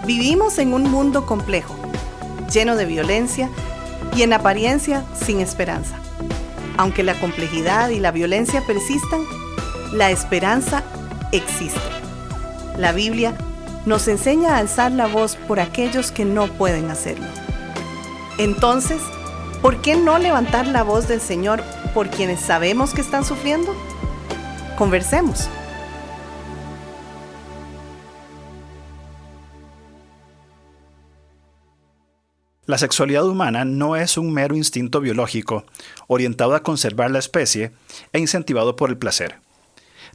Vivimos en un mundo complejo, lleno de violencia y en apariencia sin esperanza. Aunque la complejidad y la violencia persistan, la esperanza existe. La Biblia nos enseña a alzar la voz por aquellos que no pueden hacerlo. Entonces, ¿por qué no levantar la voz del Señor por quienes sabemos que están sufriendo? Conversemos. La sexualidad humana no es un mero instinto biológico orientado a conservar la especie e incentivado por el placer.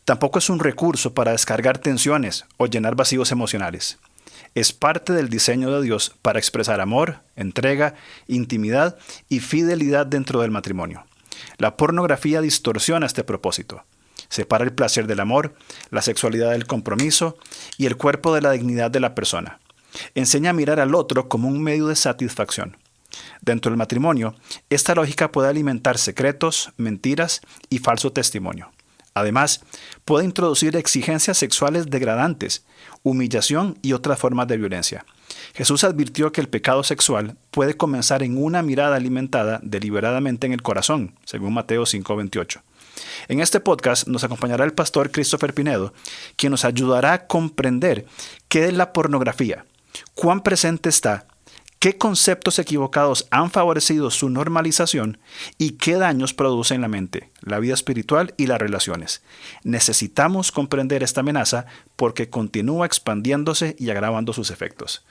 Tampoco es un recurso para descargar tensiones o llenar vacíos emocionales. Es parte del diseño de Dios para expresar amor, entrega, intimidad y fidelidad dentro del matrimonio. La pornografía distorsiona este propósito. Separa el placer del amor, la sexualidad del compromiso y el cuerpo de la dignidad de la persona. Enseña a mirar al otro como un medio de satisfacción. Dentro del matrimonio, esta lógica puede alimentar secretos, mentiras y falso testimonio. Además, puede introducir exigencias sexuales degradantes, humillación y otras formas de violencia. Jesús advirtió que el pecado sexual puede comenzar en una mirada alimentada deliberadamente en el corazón, según Mateo 5:28. En este podcast nos acompañará el pastor Christopher Pinedo, quien nos ayudará a comprender qué es la pornografía, cuán presente está, qué conceptos equivocados han favorecido su normalización y qué daños produce en la mente, la vida espiritual y las relaciones. Necesitamos comprender esta amenaza porque continúa expandiéndose y agravando sus efectos.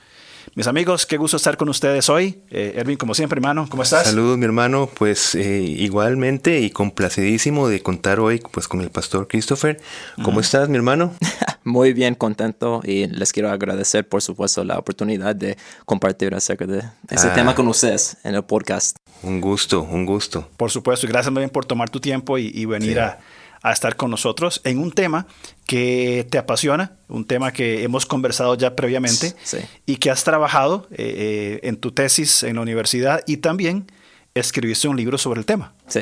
Mis amigos, qué gusto estar con ustedes hoy. Erwin, como siempre, hermano, ¿cómo estás? Saludos, mi hermano. Pues igualmente y complacidísimo de contar hoy pues, con el pastor Christopher. ¿Cómo estás, mi hermano? Muy bien, contento, y les quiero agradecer, por supuesto, la oportunidad de compartir acerca de ese tema con ustedes en el podcast. Un gusto, un gusto. Por supuesto, y gracias también por tomar tu tiempo y venir a estar con nosotros en un tema que te apasiona, un tema que hemos conversado ya previamente y que has trabajado en tu tesis en la universidad y también escribiste un libro sobre el tema. Sí.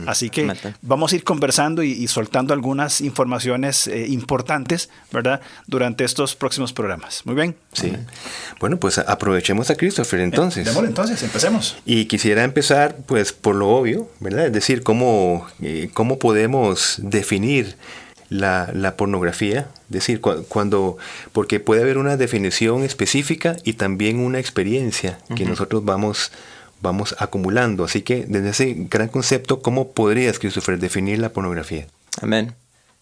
Así que vamos a ir conversando y soltando algunas informaciones importantes, ¿verdad? Durante estos próximos programas. Muy bien. Sí. Bueno, pues aprovechemos a Christopher entonces. Démosle entonces, empecemos. Y quisiera empezar pues por lo obvio, ¿verdad? Es decir, cómo podemos definir la pornografía, es decir, porque puede haber una definición específica y también una experiencia que nosotros vamos acumulando. Así que desde ese gran concepto, ¿cómo podrías, Christopher, definir la pornografía? Amén.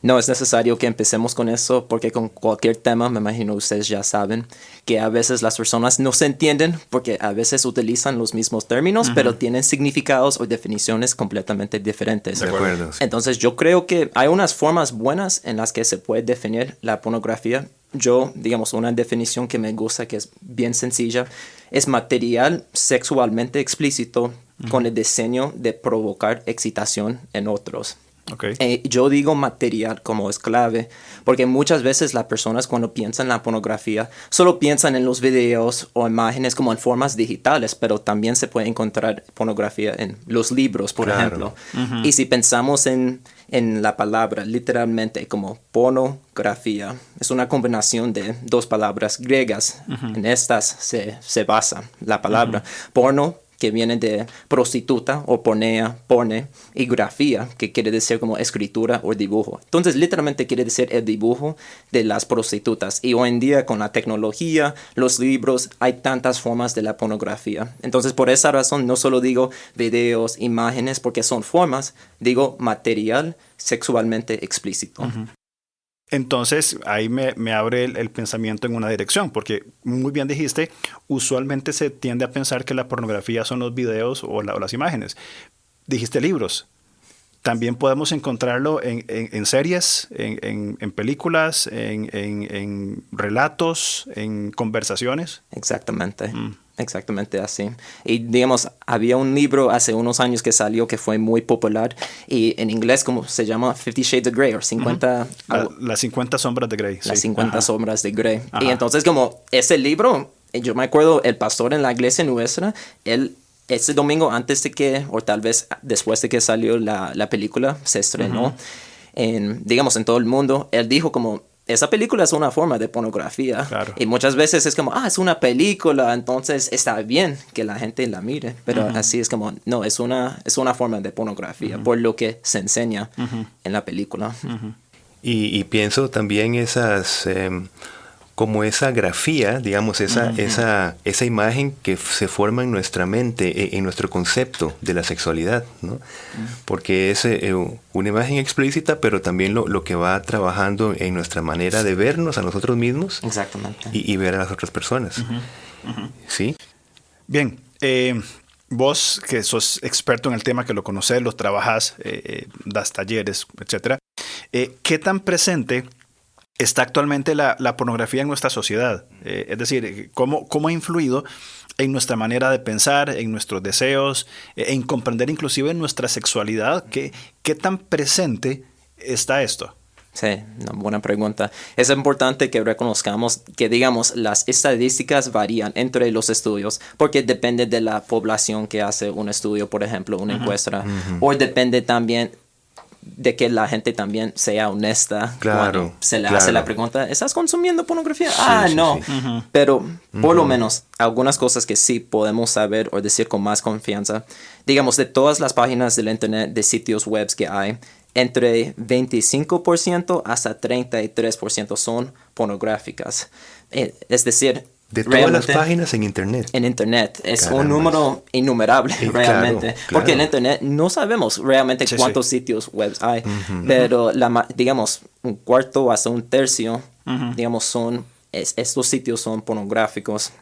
No es necesario que empecemos con eso porque con cualquier tema, me imagino ustedes ya saben, que a veces las personas no se entienden porque a veces utilizan los mismos términos, pero tienen significados o definiciones completamente diferentes. De acuerdo. Entonces yo creo que hay unas formas buenas en las que se puede definir la pornografía. Digamos, una definición que me gusta, que es bien sencilla, es material sexualmente explícito con el diseño de provocar excitación en otros. Okay. Yo digo material como es clave, porque muchas veces las personas cuando piensan en la pornografía solo piensan en los videos o imágenes como en formas digitales, pero también se puede encontrar pornografía en los libros, por ejemplo. Y si pensamos en la palabra literalmente como pornografía, es una combinación de dos palabras griegas. En estas se basa la palabra porno, que viene de prostituta o pornea, porne, y grafía, que quiere decir como escritura o dibujo. Entonces, literalmente quiere decir el dibujo de las prostitutas. Y hoy en día, con la tecnología, los libros, hay tantas formas de la pornografía. Entonces, por esa razón, no solo digo videos, imágenes, porque son formas, digo material sexualmente explícito. Entonces, ahí me abre el pensamiento en una dirección, porque muy bien dijiste, usualmente se tiende a pensar que la pornografía son los videos o las imágenes. Dijiste libros. También podemos encontrarlo en series, en películas, en relatos, en conversaciones. Exactamente. Exactamente así. Y digamos, había un libro hace unos años que salió que fue muy popular y en inglés como se llama 50 Shades of Grey o 50... Las 50 sombras de Grey. Las 50 sombras de Grey. Ajá. Y entonces como ese libro, yo me acuerdo el pastor en la iglesia nuestra, ese domingo antes de que, o tal vez después de que salió la película, se estrenó, digamos en todo el mundo, él dijo como esa película es una forma de pornografía. Claro. Y muchas veces es como, es una película, entonces está bien que la gente la mire. Pero así es como, no, es una forma de pornografía por lo que se enseña en la película. Y pienso también esas, como esa grafía, digamos, esa imagen que se forma en nuestra mente, en nuestro concepto de la sexualidad, ¿no? Porque es una imagen explícita, pero también lo que va trabajando en nuestra manera de vernos a nosotros mismos. Exactamente. Y ver a las otras personas. ¿Sí? Bien, vos que sos experto en el tema, que lo conoces, lo trabajas, das talleres, etcétera, ¿qué tan presente está actualmente la pornografía en nuestra sociedad? Es decir, ¿cómo ha influido en nuestra manera de pensar, en nuestros deseos, en comprender inclusive nuestra sexualidad? ¿Qué tan presente está esto? Sí, una buena pregunta. Es importante que reconozcamos que, digamos, las estadísticas varían entre los estudios porque depende de la población que hace un estudio, por ejemplo, una encuesta, o depende también de que la gente también sea honesta cuando se le hace la pregunta, ¿estás consumiendo pornografía? No. Sí. Pero por lo menos algunas cosas que sí podemos saber o decir con más confianza. Digamos, de todas las páginas del internet, de sitios web que hay, entre 25% hasta 33% son pornográficas. Es decir, de todas las páginas en internet. En internet. Es un número innumerable realmente. Claro. Porque en internet no sabemos realmente cuántos sitios web hay. Pero digamos, un cuarto hasta un tercio, digamos, estos sitios son pornográficos.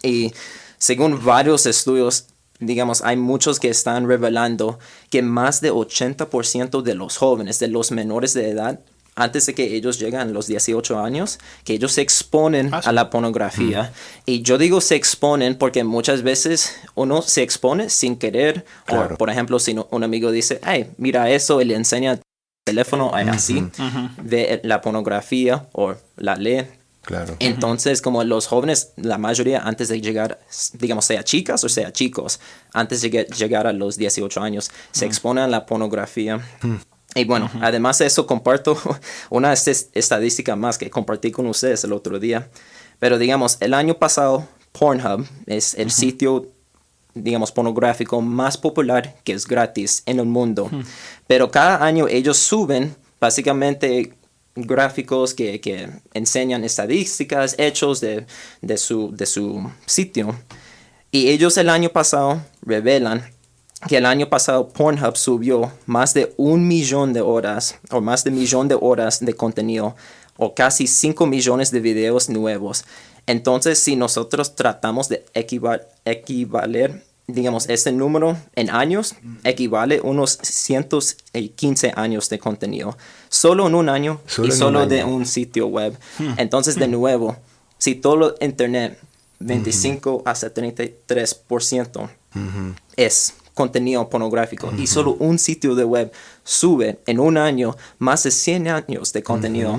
Y según varios estudios, digamos, hay muchos que están revelando que más de 80% de los jóvenes, de los menores de edad, antes de que ellos llegan a los 18 años, que ellos se exponen a la pornografía. Y yo digo se exponen porque muchas veces uno se expone sin querer. O, por ejemplo, si un amigo dice, hey, mira eso, y le enseña el teléfono, así, ve la pornografía o la lee. Claro. Entonces, como los jóvenes, la mayoría antes de llegar, digamos, sea chicas o sea chicos, antes de llegar a los 18 años, se exponen a la pornografía. Y bueno, además de eso, comparto una estadística más que compartí con ustedes el otro día. Pero digamos, el año pasado, Pornhub es el sitio, digamos, pornográfico más popular que es gratis en el mundo. Pero cada año ellos suben básicamente gráficos que enseñan estadísticas, hechos de su sitio. Y ellos el año pasado revelan que el año pasado Pornhub subió más de 1 millón de horas, o más de 1 millón de horas de contenido, o casi 5 millones de videos nuevos. Entonces, si nosotros tratamos de equivaler, digamos, este número en años, equivale a unos 115 años de contenido. Solo en un año solo de un sitio web. Entonces, de nuevo, si todo el internet, 25 hasta 33% es contenido pornográfico y solo un sitio de web sube en un año más de 100 años de contenido,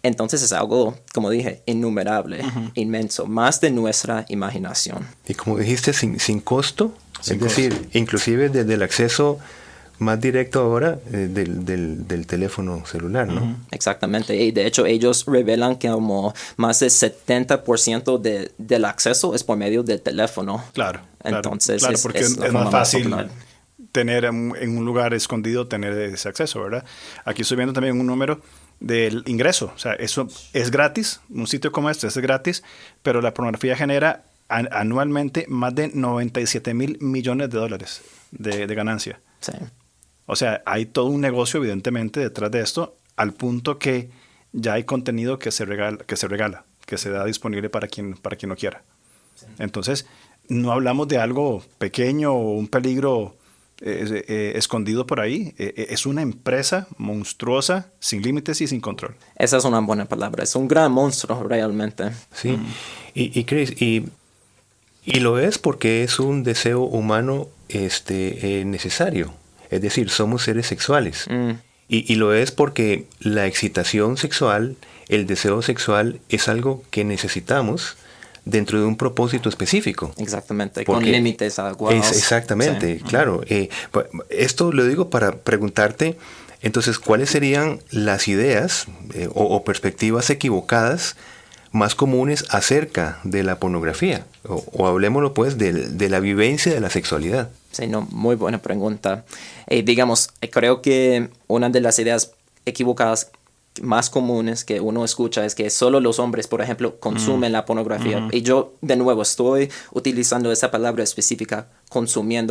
entonces es algo, como dije, innumerable, inmenso, más de nuestra imaginación. Y como dijiste, sin costo, es decir, inclusive desde el acceso más directo ahora del teléfono celular, ¿no? Exactamente, y de hecho ellos revelan que como más del 70% del acceso es por medio del teléfono. Claro. Entonces claro, porque es más fácil tener en un lugar escondido, tener ese acceso, ¿verdad? Aquí estoy viendo también un número del ingreso. O sea, eso es gratis, un sitio como este es gratis, pero la pornografía genera anualmente más de $97,000 millones de ganancia. Sí. O sea, hay todo un negocio evidentemente detrás de esto, al punto que ya hay contenido que se regala, que se da disponible para quien lo quiera. Sí. Entonces, no hablamos de algo pequeño o un peligro escondido por ahí. Es una empresa monstruosa, sin límites y sin control. Esa es una buena palabra. Es un gran monstruo realmente. Sí. Y Chris, y lo es porque es un deseo humano necesario. Es decir, somos seres sexuales. Y lo es porque la excitación sexual, el deseo sexual, es algo que necesitamos dentro de un propósito específico. Exactamente, con límites adecuados. Exactamente, sí. Claro. Esto lo digo para preguntarte, Entonces, ¿cuáles serían las ideas o perspectivas equivocadas más comunes acerca de la pornografía? O hablemoslo pues de la vivencia de la sexualidad. Sí, no, muy buena pregunta. Creo que una de las ideas equivocadas más comunes que uno escucha es que solo los hombres, por ejemplo, consumen la pornografía. Y yo, de nuevo, estoy utilizando esa palabra específica, consumir,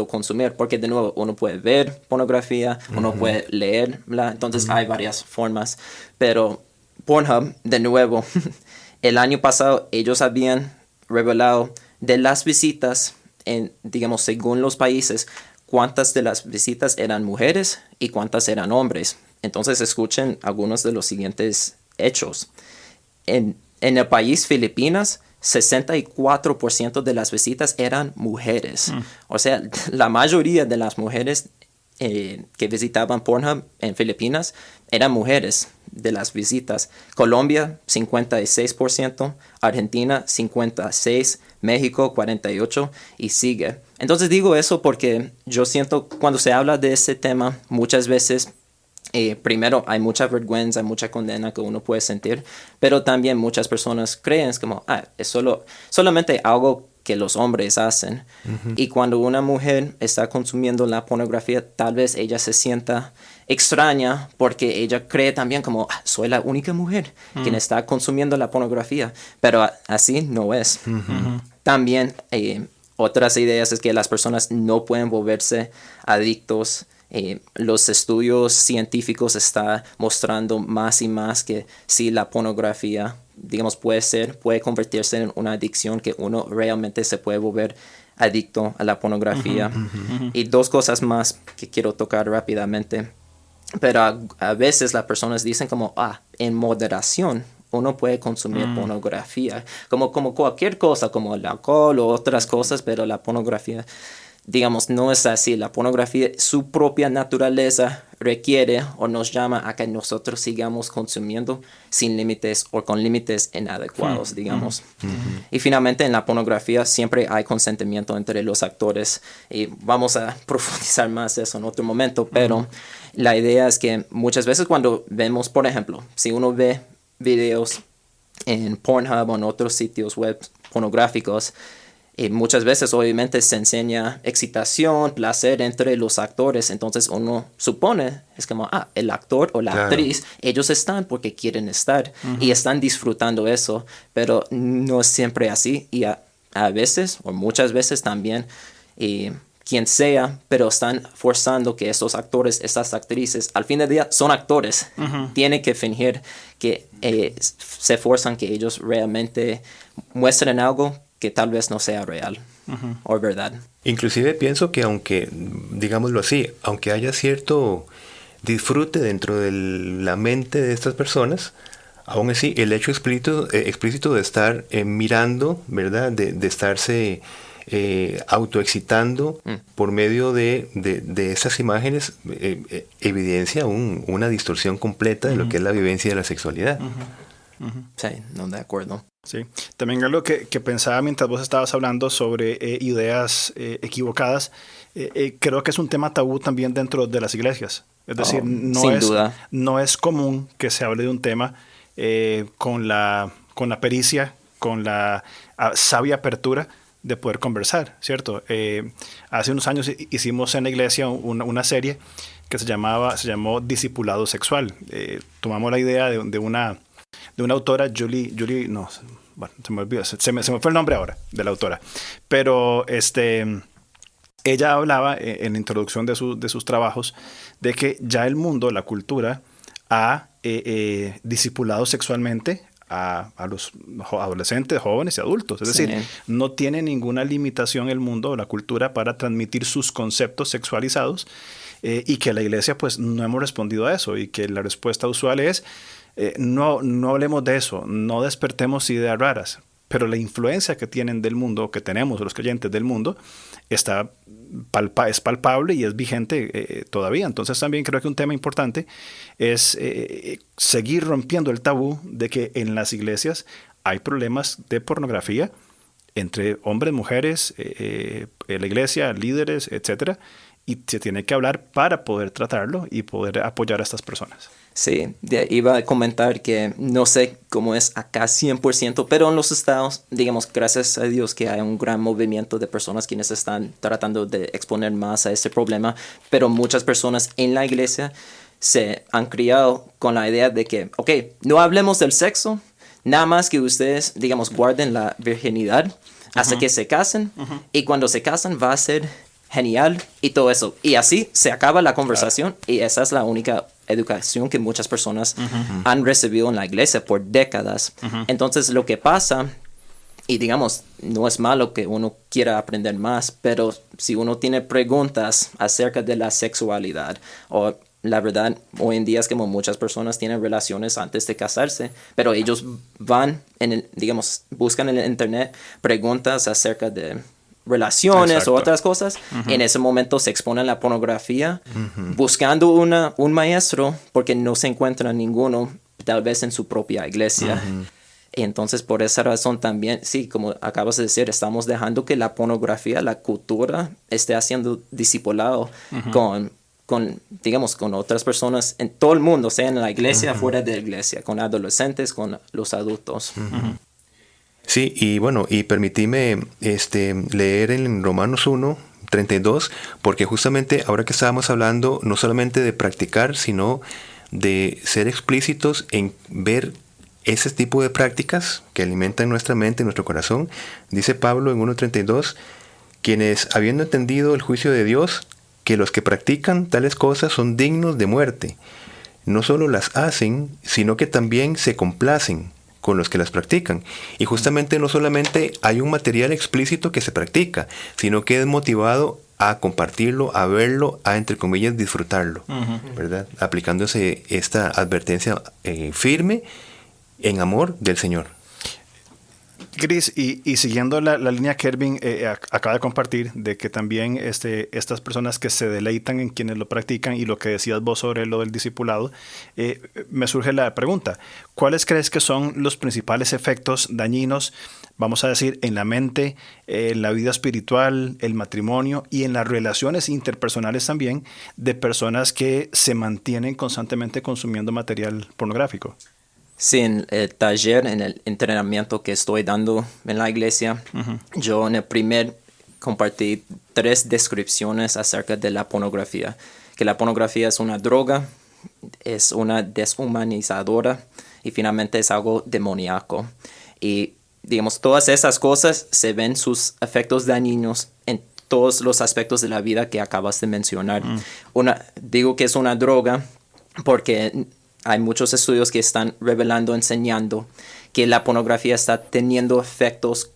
porque de nuevo uno puede ver pornografía, uno puede leerla, entonces hay varias formas. Pero Pornhub, de nuevo, el año pasado ellos habían revelado de las visitas, según los países, cuántas de las visitas eran mujeres y cuántas eran hombres. Entonces escuchen algunos de los siguientes hechos. En el país Filipinas, 64% de las visitas eran mujeres. O sea, la mayoría de las mujeres que visitaban Pornhub en Filipinas eran mujeres de las visitas. Colombia, 56%, Argentina, 56%, México, 48% y sigue. Entonces digo eso porque yo siento cuando se habla de ese tema, muchas veces primero hay mucha vergüenza, mucha condena que uno puede sentir, pero también muchas personas creen como, es solamente algo que los hombres hacen. Y cuando una mujer está consumiendo la pornografía, tal vez ella se sienta extraña porque ella cree también como, soy la única mujer quien está consumiendo la pornografía, pero así no es. También otras ideas es que las personas no pueden volverse adictos. Los estudios científicos están mostrando más y más que si la pornografía, puede convertirse en una adicción, que uno realmente se puede volver adicto a la pornografía. Y dos cosas más que quiero tocar rápidamente. Pero a veces las personas dicen como, en moderación uno puede consumir pornografía, como cualquier cosa, como el alcohol o otras cosas, pero la pornografía, no es así. La pornografía, su propia naturaleza requiere o nos llama a que nosotros sigamos consumiendo sin límites o con límites inadecuados, Y finalmente, en la pornografía siempre hay consentimiento entre los actores. Y vamos a profundizar más eso en otro momento, pero la idea es que muchas veces cuando vemos, por ejemplo, si uno ve videos en Pornhub o en otros sitios web pornográficos, y muchas veces obviamente se enseña excitación, placer entre los actores. Entonces uno supone, es como, el actor o la actriz, ellos están porque quieren estar y están disfrutando eso. Pero no es siempre así. Y a veces, o muchas veces también, quien sea, pero están forzando que estos actores, estas actrices, al fin del día son actores. Tienen que fingir que se forzan que ellos realmente muestren algo que tal vez no sea real o verdad. Inclusive pienso que aunque, digámoslo así, aunque haya cierto disfrute dentro de la mente de estas personas, aún así el hecho explícito de estar mirando, ¿verdad? De estarse autoexcitando por medio de esas imágenes evidencia una distorsión completa de lo que es la vivencia de la sexualidad. Sí, no, de acuerdo. Sí, también algo que pensaba mientras vos estabas hablando sobre ideas equivocadas, creo que es un tema tabú también dentro de las iglesias. Es decir, no es común que se hable de un tema con la pericia, con la sabia apertura de poder conversar, ¿cierto? Hace unos años hicimos en la iglesia una serie que se llamó Discipulado Sexual. Tomamos la idea de una autora, Julie, no, bueno, se me olvidó, se me fue el nombre ahora de la autora, pero ella hablaba en la introducción de sus trabajos de que ya el mundo, la cultura, ha discipulado sexualmente a los adolescentes, jóvenes y adultos. Es decir, no tiene ninguna limitación el mundo o la cultura para transmitir sus conceptos sexualizados, y que la iglesia pues no hemos respondido a eso, y que la respuesta usual es no hablemos de eso, no despertemos ideas raras, pero la influencia que tienen del mundo, que tenemos los creyentes del mundo, es palpable y es vigente todavía. Entonces también creo que un tema importante es seguir rompiendo el tabú de que en las iglesias hay problemas de pornografía entre hombres, mujeres, la iglesia, líderes, etcétera, y se tiene que hablar para poder tratarlo y poder apoyar a estas personas. Sí, iba a comentar que no sé cómo es acá 100%, pero en los estados, digamos, gracias a Dios que hay un gran movimiento de personas quienes están tratando de exponer más a este problema, pero muchas personas en la iglesia se han criado con la idea de que, ok, no hablemos del sexo, nada más que ustedes, digamos, guarden la virginidad hasta que se casen, y cuando se casan va a ser genial y todo eso. Y así se acaba la conversación, y esa es la única educación que muchas personas han recibido en la iglesia por décadas. Entonces lo que pasa, y digamos, no es malo que uno quiera aprender más, pero si uno tiene preguntas acerca de la sexualidad, o la verdad, hoy en día es como muchas personas tienen relaciones antes de casarse, pero ellos van, digamos, buscan en el internet preguntas acerca de relaciones Exacto. o otras cosas. En ese momento se exponen la pornografía buscando un maestro porque no se encuentra ninguno, tal vez en su propia iglesia. Y entonces por esa razón también, sí, como acabas de decir, estamos dejando que la pornografía, la cultura, esté haciendo discipulado digamos, con otras personas en todo el mundo, sea en la iglesia, fuera de la iglesia, con adolescentes, con los adultos. Sí, y bueno, y permitíme leer en Romanos 1:32, porque justamente ahora que estábamos hablando no solamente de practicar, sino de ser explícitos en ver ese tipo de prácticas que alimentan nuestra mente, nuestro corazón. Dice Pablo en 1:32, quienes habiendo entendido el juicio de Dios, que los que practican tales cosas son dignos de muerte, no solo las hacen, sino que también se complacen con los que las practican. Y justamente no solamente hay un material explícito que se practica, sino que es motivado a compartirlo, a verlo, a, entre comillas, disfrutarlo, ¿verdad? Aplicándose esta advertencia firme en amor del Señor. Chris, y siguiendo la línea que Ervin acaba de compartir, de que también estas personas que se deleitan en quienes lo practican, y lo que decías vos sobre lo del discipulado, me surge la pregunta, ¿cuáles crees que son los principales efectos dañinos, vamos a decir, en la mente, en la vida espiritual, el matrimonio y en las relaciones interpersonales también, de personas que se mantienen constantemente consumiendo material pornográfico? Sí, en el taller, en el entrenamiento que estoy dando en la iglesia, yo en el primer compartí 3 descripciones acerca de la pornografía. Que la pornografía es una droga, es una deshumanizadora y finalmente es algo demoníaco. Y digamos, todas esas cosas se ven sus efectos dañinos en todos los aspectos de la vida que acabas de mencionar. Digo que es una droga porque hay muchos estudios que están revelando, enseñando que la pornografía está teniendo efectos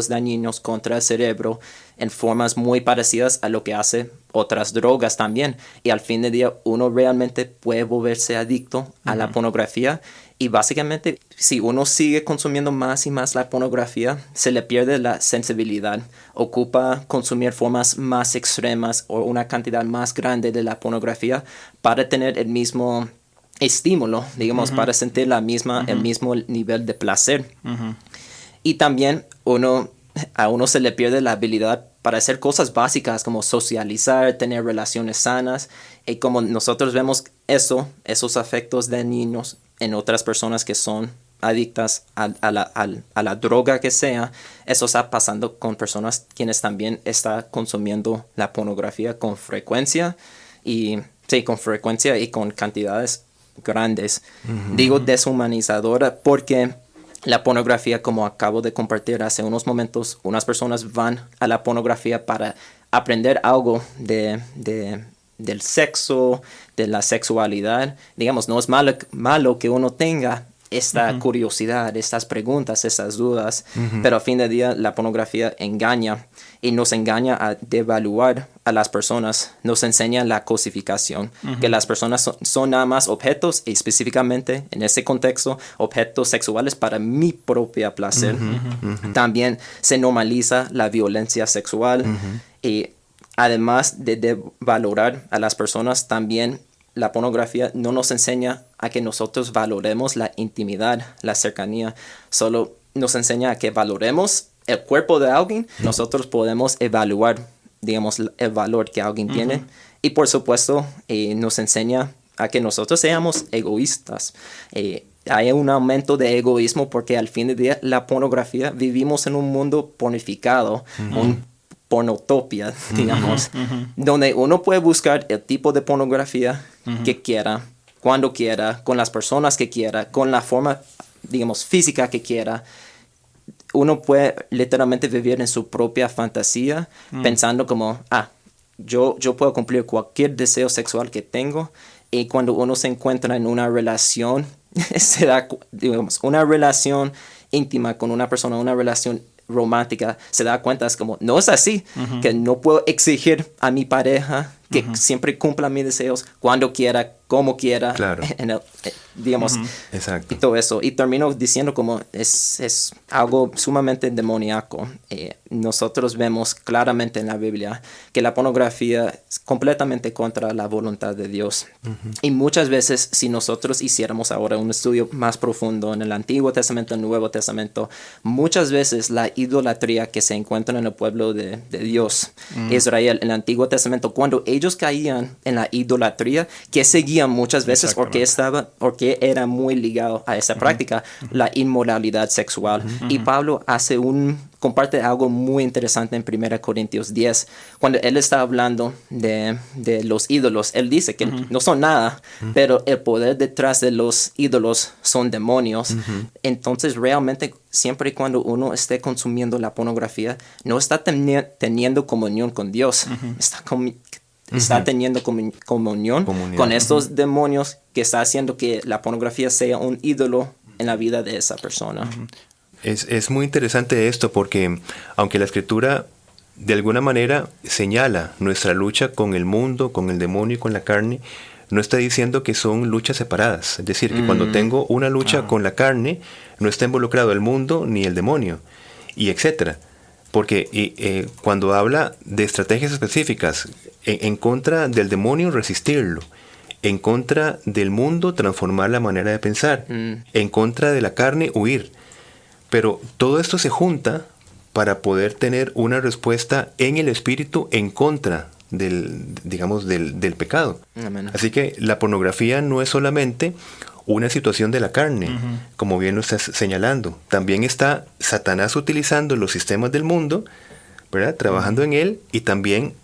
dañinos contra el cerebro en formas muy parecidas a lo que hace otras drogas también. Y al fin del día uno realmente puede volverse adicto a la pornografía. Y básicamente, si uno sigue consumiendo más y más la pornografía, se le pierde la sensibilidad. Ocupa consumir formas más extremas o una cantidad más grande de la pornografía para tener el mismo estímulo, digamos, para sentir el mismo nivel de placer. Y también a uno se le pierde la habilidad para hacer cosas básicas como socializar, tener relaciones sanas. Y como nosotros vemos esos afectos dañinos en otras personas que son adictas a la droga que sea, eso está pasando con personas quienes también están consumiendo la pornografía con frecuencia y con cantidades grandes. Digo deshumanizadora porque la pornografía, como acabo de compartir hace unos momentos, unas personas van a la pornografía para aprender algo del sexo, de la sexualidad. Digamos, no es malo que uno tenga esta curiosidad, estas preguntas, estas dudas, pero al fin del día la pornografía engaña y nos engaña a devaluar a las personas, nos enseña la cosificación, que las personas son nada más objetos y específicamente en ese contexto objetos sexuales para mi propio placer. También se normaliza la violencia sexual y además de devalorar a las personas, también la pornografía no nos enseña a que nosotros valoremos la intimidad, la cercanía. Solo nos enseña a que valoremos el cuerpo de alguien. Nosotros podemos evaluar, digamos, el valor que alguien tiene. Y por supuesto, nos enseña a que nosotros seamos egoístas. Hay un aumento de egoísmo porque al fin del día la pornografía, vivimos en un mundo pornificado, un pornotopia, digamos, donde uno puede buscar el tipo de pornografía que quiera, cuando quiera, con las personas que quiera, con la forma, digamos, física que quiera. Uno puede literalmente vivir en su propia fantasía, pensando como, yo puedo cumplir cualquier deseo sexual que tengo. Y cuando uno se encuentra en una relación, se da, digamos, una relación íntima con una persona, una relación romántica, se da cuenta, es como, no es así, que no puedo exigir a mi pareja que siempre cumpla mis deseos cuando quiera, como quiera, claro. Digamos, Exacto. y todo eso. Y termino diciendo como es algo sumamente demoníaco. Nosotros vemos claramente en la Biblia que la pornografía es completamente contra la voluntad de Dios. Y muchas veces, si nosotros hiciéramos ahora un estudio más profundo en el Antiguo Testamento, el Nuevo Testamento, muchas veces la idolatría que se encuentra en el pueblo de Dios, Israel, en el Antiguo Testamento, cuando ellos caían en la idolatría, que seguían muchas veces porque era muy ligado a esa práctica, la inmoralidad sexual. Y Pablo comparte algo muy interesante en 1 Corintios 10, cuando él está hablando de los ídolos. Él dice que no son nada, pero el poder detrás de los ídolos son demonios. Entonces realmente siempre y cuando uno esté consumiendo la pornografía, no está teniendo comunión con Dios, está teniendo comunión con estos demonios que está haciendo que la pornografía sea un ídolo en la vida de esa persona. Es muy interesante esto porque aunque la Escritura de alguna manera señala nuestra lucha con el mundo, con el demonio y con la carne, no está diciendo que son luchas separadas. Es decir, que cuando tengo una lucha con la carne, no está involucrado el mundo ni el demonio, y etcétera. Porque cuando habla de estrategias específicas, en contra del demonio, resistirlo. En contra del mundo, transformar la manera de pensar. En contra de la carne, huir. Pero todo esto se junta para poder tener una respuesta en el espíritu en contra del pecado. Amén. Así que la pornografía no es solamente una situación de la carne, como bien lo estás señalando. También está Satanás utilizando los sistemas del mundo, ¿verdad? Trabajando en él, y también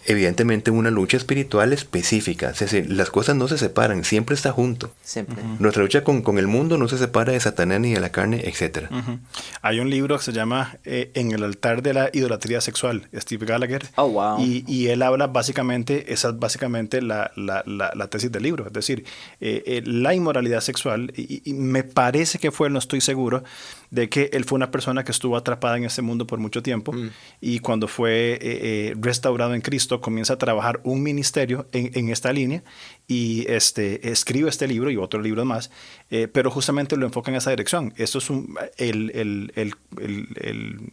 evidentemente una lucha espiritual específica. Es decir, las cosas no se separan, siempre está junto. Siempre. Nuestra lucha con el mundo no se separa de Satanás ni de la carne, etc. Hay un libro que se llama En el altar de la idolatría sexual, Steve Gallagher. Oh, wow. Y él habla básicamente, esa es básicamente la tesis del libro. Es decir, la inmoralidad sexual, y me parece que no estoy seguro, de que él fue una persona que estuvo atrapada en ese mundo por mucho tiempo, y cuando fue restaurado en Cristo, comienza a trabajar un ministerio en esta línea, y escribe este libro y otros libros más, pero justamente lo enfoca en esa dirección. Esto es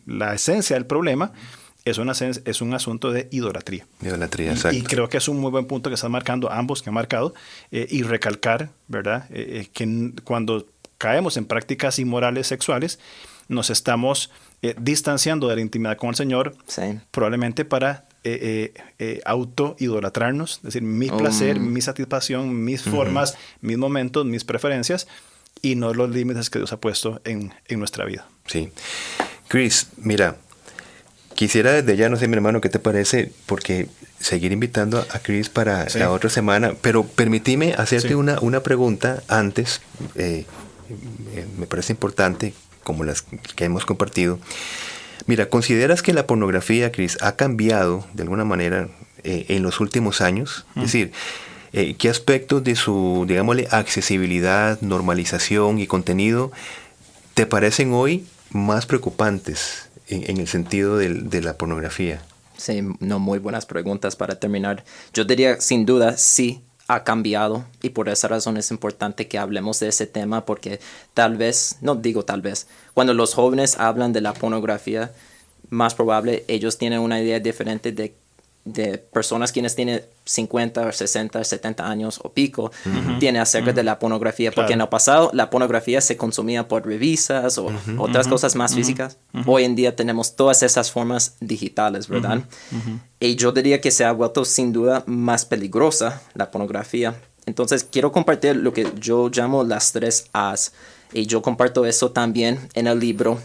la esencia del problema. Es un asunto de idolatría. Idolatría, exacto. Y creo que es un muy buen punto que están marcando ambos, que han marcado, y recalcar, ¿verdad? Que cuando caemos en prácticas inmorales sexuales, nos estamos distanciando de la intimidad con el Señor, Sí. probablemente para auto-idolatrarnos, es decir, mi placer, mi satisfacción, mis formas, mis momentos, mis preferencias, y no los límites que Dios ha puesto en nuestra vida. Sí. Chris, mira, quisiera desde ya, no sé, mi hermano, ¿qué te parece? Porque seguir invitando a Chris para la otra semana, pero permíteme hacerte una pregunta antes, me parece importante, como las que hemos compartido. Mira, ¿consideras que la pornografía, Chris, ha cambiado de alguna manera en los últimos años? Es decir, ¿qué aspectos de su, digámosle, accesibilidad, normalización y contenido te parecen hoy más preocupantes en el sentido de la pornografía? Sí, muy buenas preguntas para terminar. Yo diría, sin duda, sí ha cambiado, y por esa razón es importante que hablemos de ese tema, porque cuando los jóvenes hablan de la pornografía, más probable ellos tienen una idea diferente de de personas quienes tienen 50, 60, 70 años o pico, tiene acerca de la pornografía. Porque en el pasado la pornografía se consumía por revistas o otras cosas más físicas. Hoy en día tenemos todas esas formas digitales, ¿verdad? Y yo diría que se ha vuelto sin duda más peligrosa la pornografía. Entonces quiero compartir lo que yo llamo las 3 A's. Y yo comparto eso también en el libro.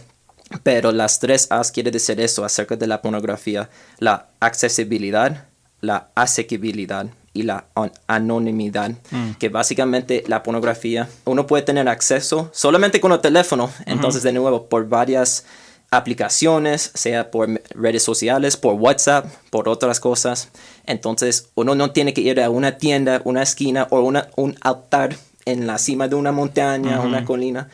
Pero las 3 A's quiere decir eso acerca de la pornografía: la accesibilidad, la asequibilidad y la anonimidad. Que básicamente la pornografía, uno puede tener acceso solamente con el teléfono. Entonces, de nuevo, por varias aplicaciones, sea por redes sociales, por WhatsApp, por otras cosas. Entonces, uno no tiene que ir a una tienda, una esquina o un altar en la cima de una montaña, una colina.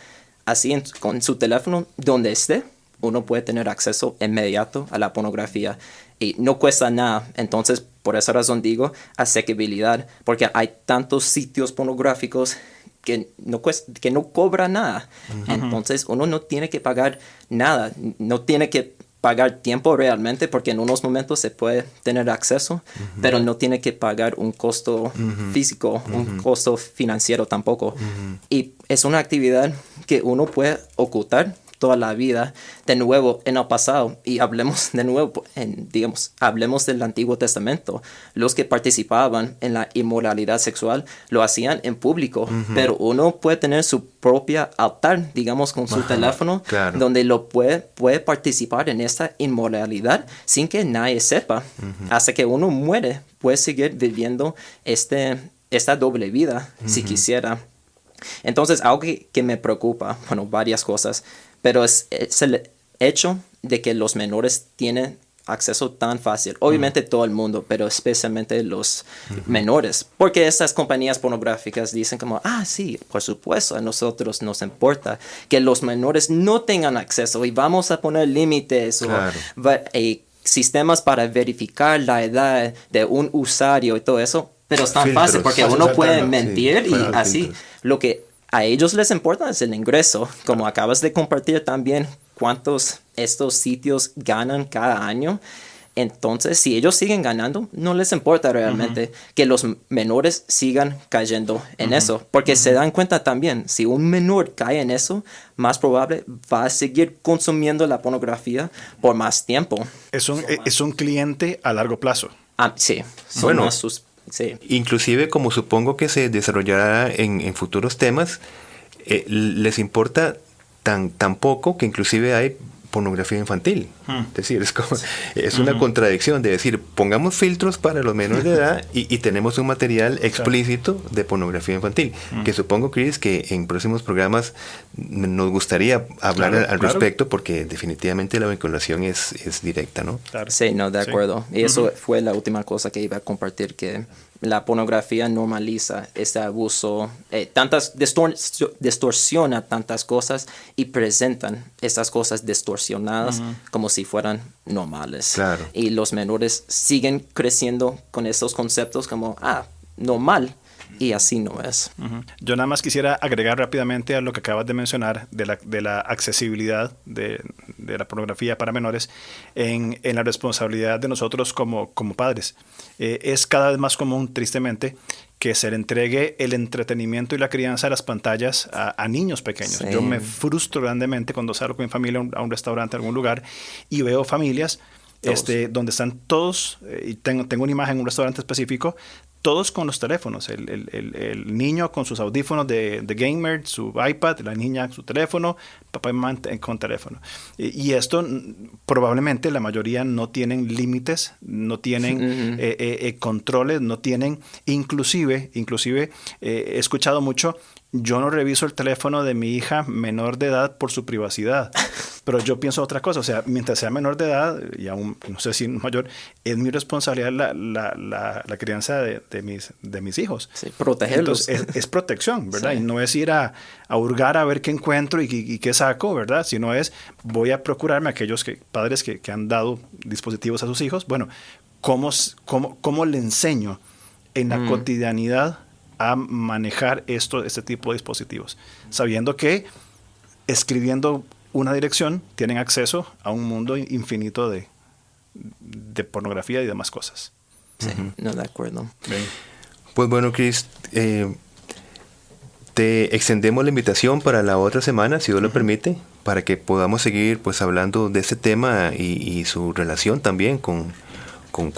Así, con su teléfono, donde esté, uno puede tener acceso inmediato a la pornografía y no cuesta nada. Entonces, por esa razón digo asequibilidad, porque hay tantos sitios pornográficos que no cobran nada. Entonces, uno no tiene que pagar nada, no tiene que pagar tiempo realmente, porque en unos momentos se puede tener acceso, pero no tiene que pagar un costo físico, un costo financiero tampoco. Y es una actividad que uno puede ocultar toda la vida. De nuevo, en el pasado, y hablemos de nuevo, hablemos del Antiguo Testamento. Los que participaban en la inmoralidad sexual lo hacían en público, pero uno puede tener su propia altar, digamos, con su teléfono, donde lo puede participar en esta inmoralidad sin que nadie sepa. Hasta que uno muere, puede seguir viviendo esta doble vida, si quisiera. Entonces, algo que me preocupa, varias cosas, pero es el hecho de que los menores tienen acceso tan fácil. Obviamente todo el mundo, pero especialmente los menores. Porque estas compañías pornográficas dicen como, sí, por supuesto, a nosotros nos importa que los menores no tengan acceso y vamos a poner límites o sistemas para verificar la edad de un usuario y todo eso. Pero es tan fácil porque uno puede mentir y así. Filtros. Lo que a ellos les importa es el ingreso. Como acabas de compartir también cuántos estos sitios ganan cada año. Entonces, si ellos siguen ganando, no les importa realmente que los menores sigan cayendo en eso. Porque se dan cuenta también, si un menor cae en eso, más probable va a seguir consumiendo la pornografía por más tiempo. Es un cliente a largo plazo. Sí. Sí. Inclusive, como supongo que se desarrollará en futuros temas, les importa tan poco que inclusive hay pornografía infantil. Es decir, es una contradicción de decir, pongamos filtros para los menores de edad y tenemos un material explícito de pornografía infantil, que supongo, Chris, que en próximos programas nos gustaría hablar al respecto, porque definitivamente la vinculación es directa, ¿no? Claro. Sí, de acuerdo. Y eso fue la última cosa que iba a compartir, que la pornografía normaliza este abuso, distorsiona tantas cosas y presentan estas cosas distorsionadas como si fueran normales. Claro. Y los menores siguen creciendo con estos conceptos como, normal. Y así no es. Yo nada más quisiera agregar rápidamente a lo que acabas de mencionar de la accesibilidad de la pornografía para menores en la responsabilidad de nosotros como padres. Es cada vez más común, tristemente, que se le entregue el entretenimiento y la crianza de las pantallas a niños pequeños. Sí. Yo me frustro grandemente cuando salgo con mi familia a un restaurante, a algún lugar, y veo familias donde están todos, y tengo una imagen en un restaurante específico, todos con los teléfonos, el niño con sus audífonos de gamer, su iPad, la niña su teléfono, papá y mamá con teléfono. Y esto probablemente la mayoría no tienen límites, no tienen controles, no tienen, inclusive he escuchado mucho, yo no reviso el teléfono de mi hija menor de edad por su privacidad. Pero yo pienso otra cosa, o sea, mientras sea menor de edad, y aún no sé si mayor, es mi responsabilidad la crianza de mis hijos. Sí, protegerlos. Entonces, es protección, ¿verdad? Sí. Y no es ir a hurgar a ver qué encuentro y qué saco, ¿verdad? Sino voy a procurarme a aquellos padres que han dado dispositivos a sus hijos. Bueno, ¿cómo le enseño en la cotidianidad a manejar este tipo de dispositivos? Sabiendo que escribiendo una dirección tienen acceso a un mundo infinito de pornografía y demás cosas. Sí, no, de acuerdo. Bien. Pues bueno, Chris, te extendemos la invitación para la otra semana, si Dios lo permite, para que podamos seguir pues hablando de este tema y su relación también con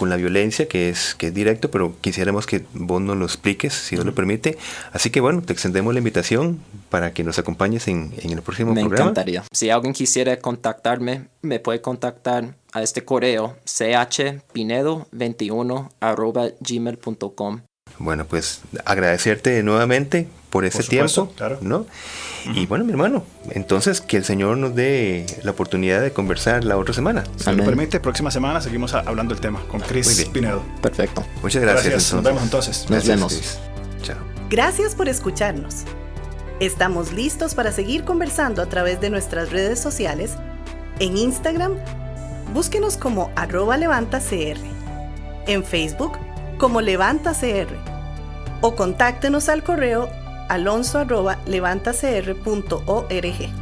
la violencia, que es directo, pero quisiéramos que vos nos lo expliques, si Dios lo permite. Así que bueno, te extendemos la invitación para que nos acompañes en el próximo programa. Me encantaría. Si alguien quisiera contactarme, me puede contactar a este correo chpinedo21@gmail.com. Bueno, pues agradecerte nuevamente por ese supuesto, tiempo, claro. ¿no? Y bueno, mi hermano, entonces que el Señor nos dé la oportunidad de conversar la otra semana. Si Dios lo permite, próxima semana seguimos hablando del tema con Muy Chris bien. Pinedo. Perfecto. Muchas gracias. Nos vemos entonces. Nos vemos. Chris. Chao. Gracias por escucharnos. Estamos listos para seguir conversando a través de nuestras redes sociales. En Instagram, búsquenos como @levantacr. En Facebook, como LevantaCR. O contáctenos al correo alonso@levantacr.org.